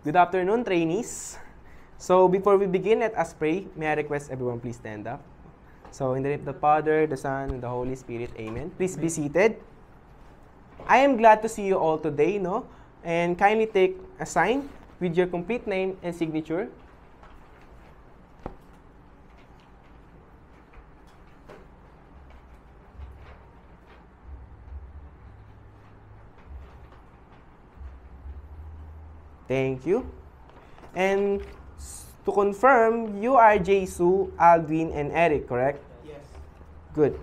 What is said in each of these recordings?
Good afternoon, trainees. So before we begin, let us pray. May I request everyone please stand up. So in the name of the Father, the Son, and the Holy Spirit, Amen. Please be seated. I am glad to see you all today, no? And kindly take a sign with your complete name and signature. Thank you. And to confirm, you are Jesu, Alvin, and Eric, correct? Yes. Good.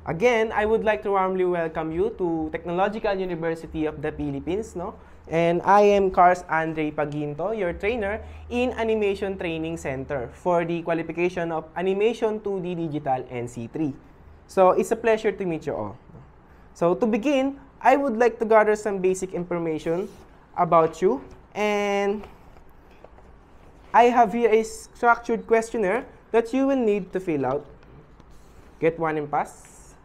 Again, I would like to warmly welcome you to Technological University of the Philippines, no? And I am Cars Andre Paginto, your trainer in Animation Training Center for the qualification of Animation 2D Digital NC3. So, it's a pleasure to meet you all. So, to begin, I would like to gather some basic information about you. And I have here a structured questionnaire that you will need to fill out. Get one and pass.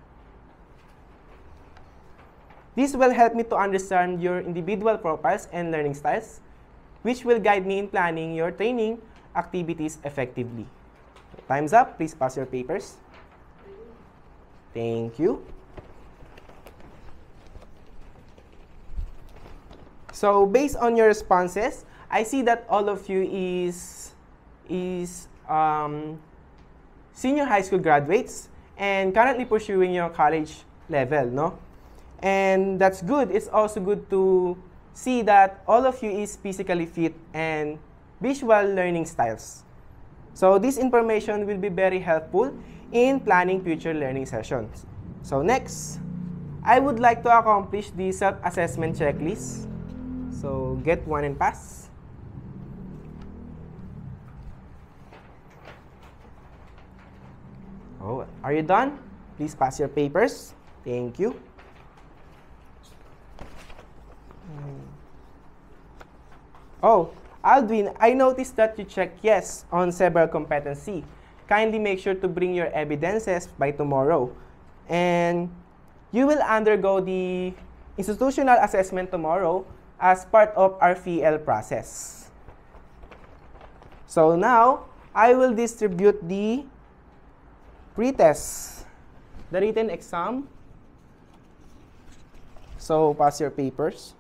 This will help me to understand your individual profiles and learning styles, which will guide me in planning your training activities effectively. Time's up. Please pass your papers. Thank you. So based on your responses, I see that all of you is senior high school graduates and currently pursuing your college level, no? And that's good. It's also good to see that all of you is physically fit and visual learning styles. So this information will be very helpful in planning future learning sessions. So next, I would like to accomplish the self-assessment checklist. So get one and pass. Oh, are you done? Please pass your papers. Thank you. Oh, Aldwin, I noticed that you checked yes on several competency. Kindly make sure to bring your evidences by tomorrow. And you will undergo the institutional assessment tomorrow as part of our FEL process. So now, I will distribute the pretest, the written exam. So pass your papers.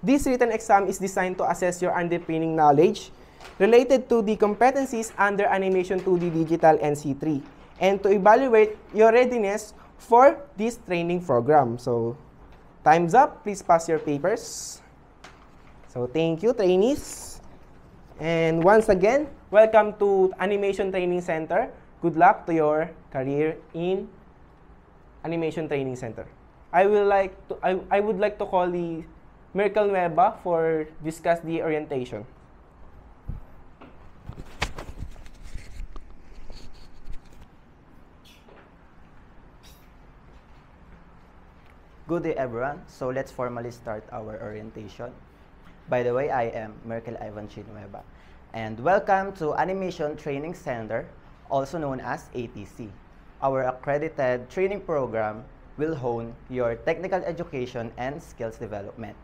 This written exam is designed to assess your underpinning knowledge related to the competencies under Animation 2D Digital NC3 and to evaluate your readiness for this training program. So, time's up. Please pass your papers. So, thank you, trainees. And once again, welcome to Animation Training Center. Good luck to your career in Animation Training Center. I would like to call the Miracle Nueva for discuss the orientation. Good day, everyone. So let's formally start our orientation. By the way, I am Merkel Ivan Chinueva. And welcome to Animation Training Center, also known as ATC. Our accredited training program will hone your technical education and skills development.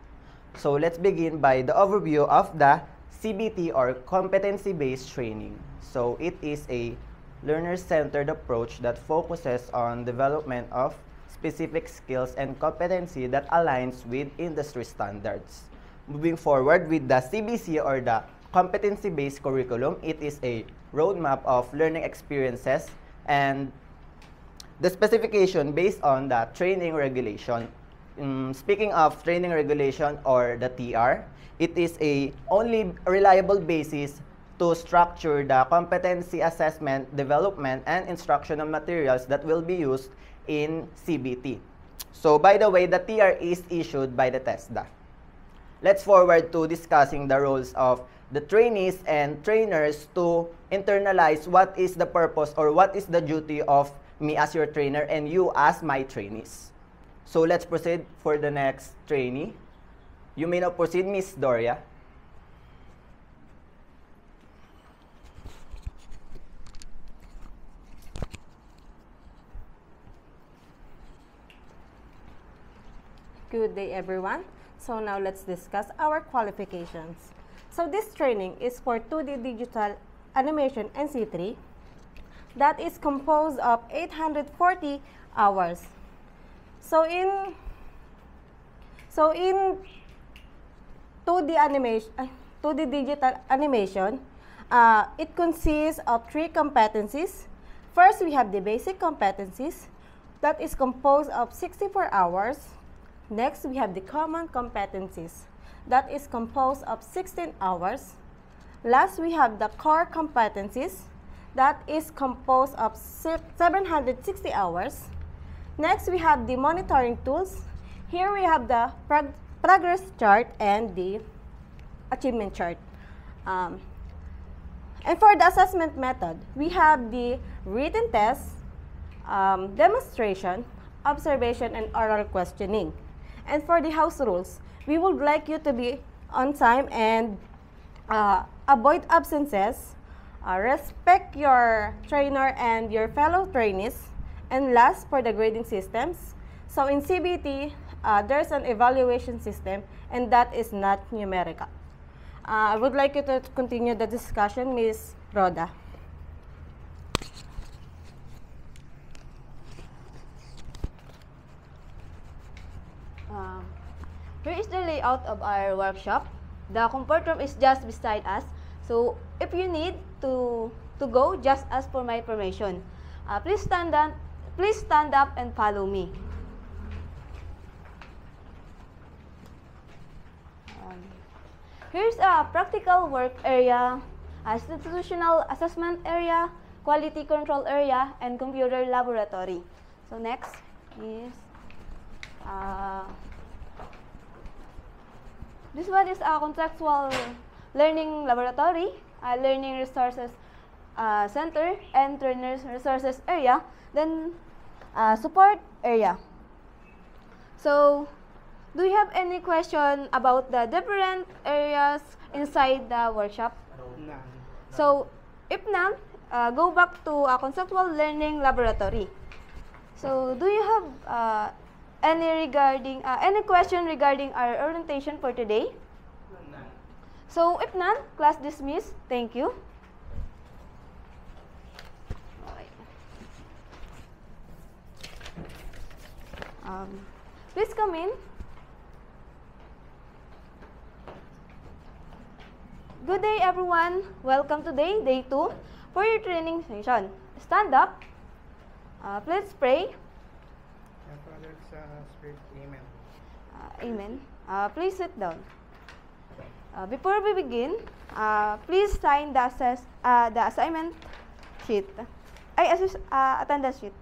So let's begin by the overview of the CBT or competency-based training. So it is a learner-centered approach that focuses on development of specific skills and competency that aligns with industry standards. Moving forward with the CBC or the competency-based curriculum, it is a roadmap of learning experiences and the specification based on the training regulation. Speaking of training regulation or the TR, it is a only reliable basis to structure the competency assessment, development, and instructional materials that will be used in CBT. So by the way, the TR is issued by the TESDA. Let's forward to discussing the roles of the trainees and trainers to internalize what is the purpose or what is the duty of me as your trainer and you as my trainees. So let's proceed for the next trainee. You may now proceed, Miss Doria. Good day, everyone. So now let's discuss our qualifications. So this training is for 2D digital animation NC3 that is composed of 840 hours. So in 2D animation, 2D digital animation, it consists of 3 competencies. First, we have the basic competencies that is composed of 64 hours. Next, we have the common competencies that is composed of 16 hours. Last, we have the core competencies that is composed of 760 hours. Next, we have the monitoring tools. Here we have the progress chart and the achievement chart. And for the assessment method, we have the written test, demonstration, observation, and oral questioning. And for the house rules, we would like you to be on time and avoid absences, respect your trainer and your fellow trainees, and last, for the grading systems. So in CBT, there's an evaluation system, and that is not numerical. I would like you to continue the discussion, Ms. Rhoda. Here is the layout of our workshop. The comfort room is just beside us. So if you need to go, just ask for my permission. Please stand up and follow me. Here's a practical work area, institutional assessment area, quality control area, and computer laboratory. So next is this one is a contextual learning laboratory, a learning resources center, and trainers resources area, then support area. So, do you have any question about the different areas inside the workshop? None. So, if none, go back to a conceptual learning laboratory. So, do you have any question regarding our orientation for today? None. So, if none, class dismissed. Thank you. Please come in. Good day, everyone. Welcome to day 2 for your training session. Stand up. Let's pray. Father, Son, and Spirit, Amen. Amen. Please sit down. Before we begin, please sign the assignment sheet. Attendance sheet.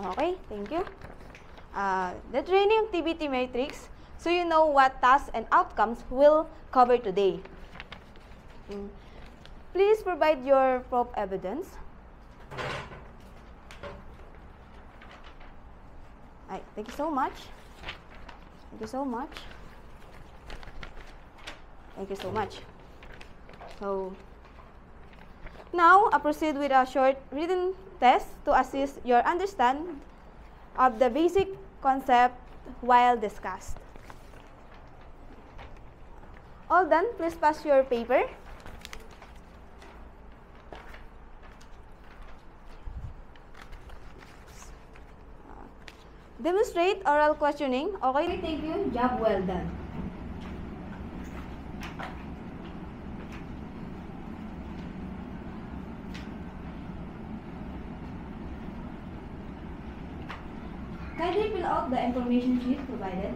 Okay, thank you. The training activity matrix, so you know what tasks and outcomes we'll cover today. Please provide your proof evidence. Thank you so much. Thank you so much. Thank you so much. So, now, I proceed with a short written test to assist your understanding of the basic concept while discussed. All done, please pass your paper. Demonstrate oral questioning. Okay, thank you. Job well done. Kindly fill out the information sheet provided.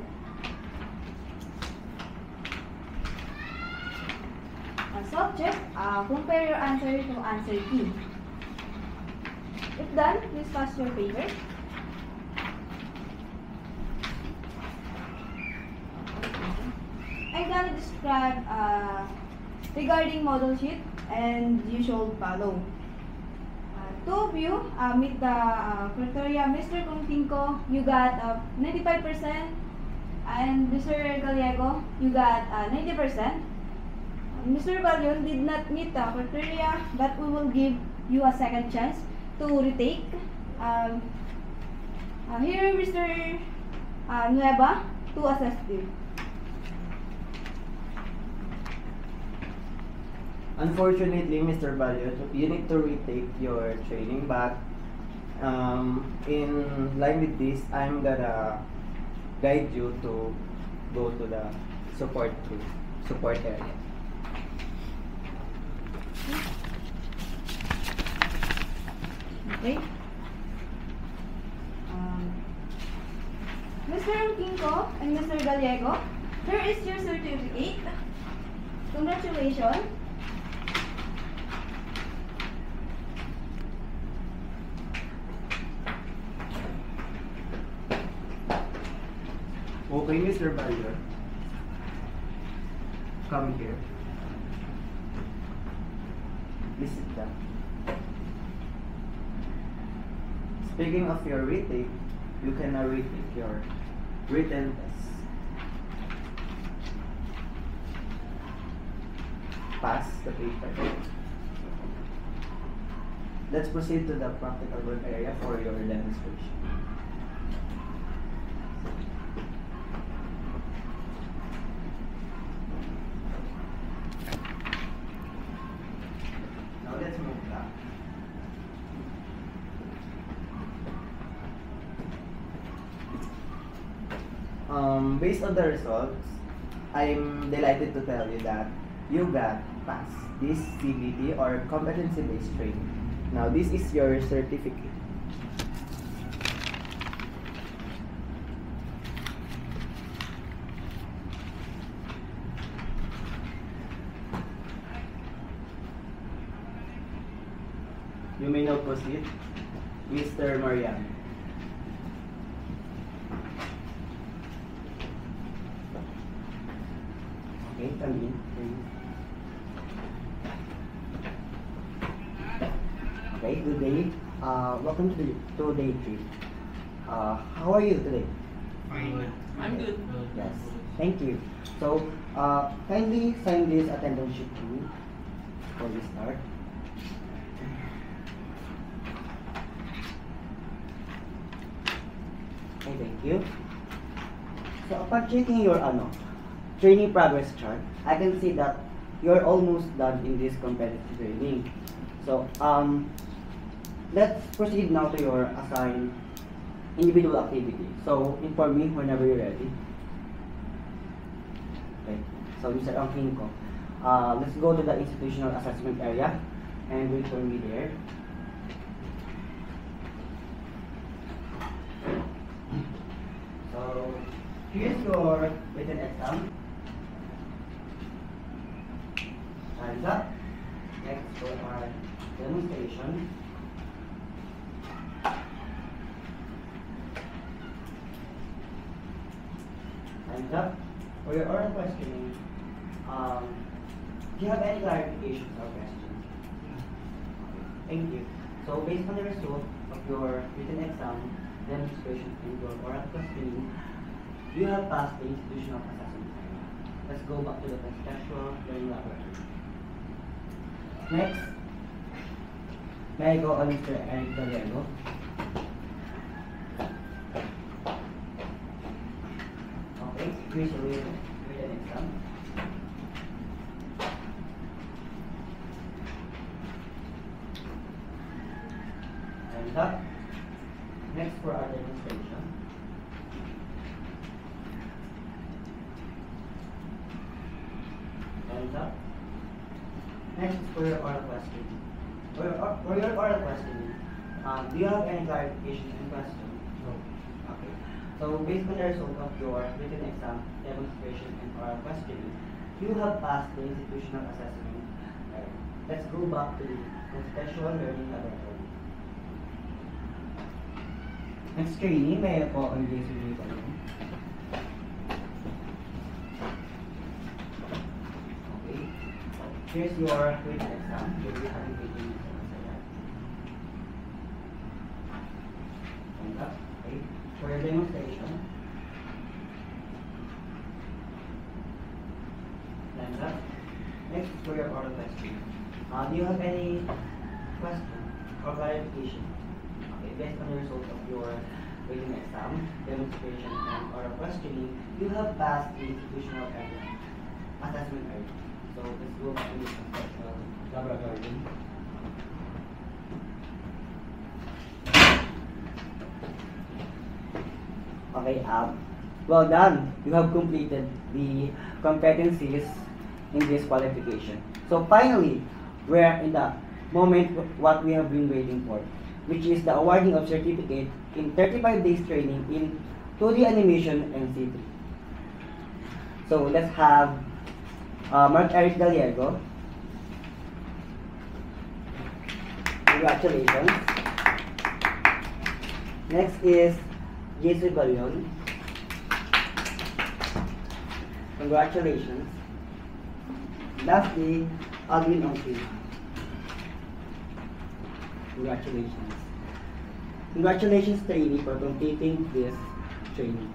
Subject, compare your answer to answer key. If done, please pass your paper. I'm gonna describe regarding model sheet and you should follow. Two of you meet the criteria. Mr. Continco, you got 95%, and Mr. Gallego, you got 90%. Mr. Balyon did not meet the criteria, but we will give you a second chance to retake. Here, Mr. Nueva to assess you. Unfortunately, Mr. Balyon, you need to retake your training, but in line with this, I'm gonna guide you to go to the support area. Okay. Mr. Kinko and Mr. Gallego, here is your certificate. Congratulations. Okay, Mr. Balyon. Come here. Please sit down. Speaking of your retake, you can now retake your written test. Pass the paper. Let's proceed to the practical work area for your demonstration. Now let's move back. Based on the results, I'm delighted to tell you that you got passed this CBT or competency-based training. Now this is your certificate. You may now proceed, Mr. Mariano. Okay, come in, please. Okay, good day. Welcome to day 3. How are you today? Fine. I'm good. Yes, thank you. So, kindly sign this attendance sheet to me before we start. Okay, thank you. So, upon checking your training progress chart, I can see that you're almost done in this competitive training. So, let's proceed now to your assigned individual activity. So, inform me whenever you're ready. Okay, so Mr. Angkinko, let's go to the institutional assessment area and wait for me there. So, here's your written exam. Time's up. Next for our demonstration. Time's up. For your oral questioning, do you have any clarifications or questions? Thank you. So, based on the result of your written exam, demonstration, and your oral questioning, you have passed the institutional assessment. Let's go back to the contextual learning laboratory. Next, may I go on Mr. Eric Gallego? Okay, here's your written exam. And that. Next for our demonstration. And that. Next is for your oral questioning. For your oral questioning, do you have any clarifications and questions? No. Okay. So based on the result of your written exam, demonstration, and oral questioning, you have passed the institutional assessment. Let's go back to the contextual learning laboratory. Next training, may I po ang JCB ko lang. Okay. Here's your written exam. You'll be having written exam sa that. Okay. For your demonstration. Time's up. next is for your oral question. Do you have any question or clarification? Okay, based on the result of your written exam, demonstration, and oral questioning, you have passed the institutional area, assessment area. So let's go to the conceptual laboratory. Okay, well done. You have completed the competencies in this qualification. So finally, we're in the moment what we have been waiting for, which is the awarding of certificate in 35 days training in 2D animation and C3. So let's have Mark Eric Gallego. Congratulations. Next is Jesus Galion. Congratulations. Lastly, Alvin Ongki. Congratulations. Congratulations, trainee, for completing this training.